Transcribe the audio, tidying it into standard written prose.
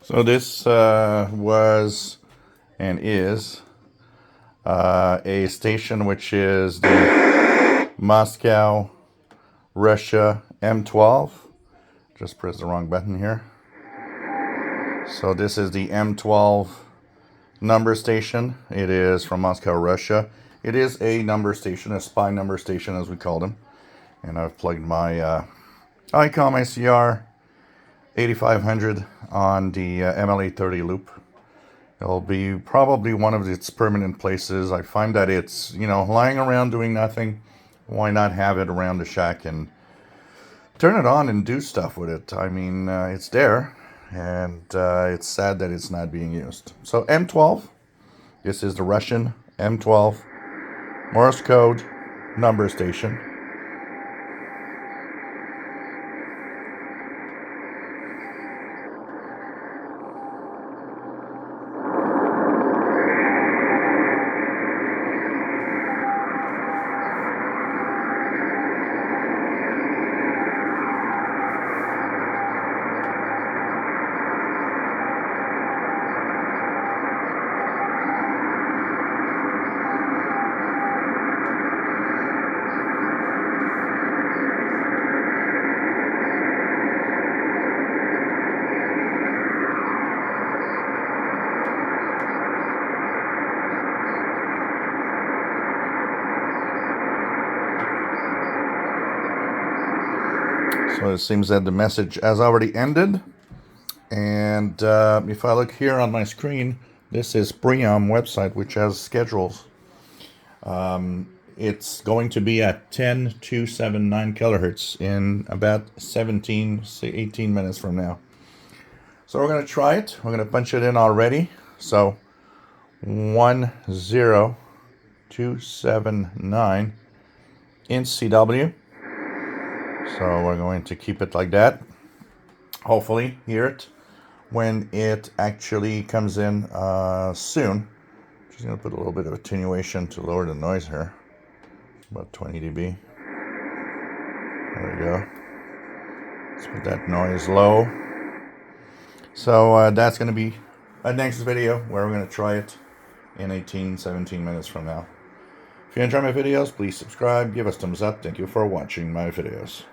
So this was and is a station which is the Moscow, Russia M12. Just press the wrong button here. So this is the M12 number station. It is from Moscow, Russia. It is a number station, a spy number station as we call them. And I've plugged my Icom IC R-8500 on the MLA 30 loop. It'll be probably one of its permanent places. I find that it's, lying around doing nothing. Why not have it around the shack and turn it on and do stuff with it? I mean, it's there, and it's sad that it's not being used. So M12, this is the Russian M12 Morse code number station. So it seems that the message has already ended. And if I look here on my screen, this is Priam website, which has schedules. It's going to be at 10,279 kilohertz in about 18 minutes from now. So we're going to try it. We're going to punch it in already. So 10279 in CW. So we're going to keep it like that. Hopefully hear it when it actually comes in soon. Just going to put a little bit of attenuation to lower the noise here. About 20 dB. There we go. Let's put that noise low. So that's going to be a next video where we're going to try it in 17 minutes from now. If you enjoy my videos, please subscribe, give us thumbs up. Thank you for watching my videos.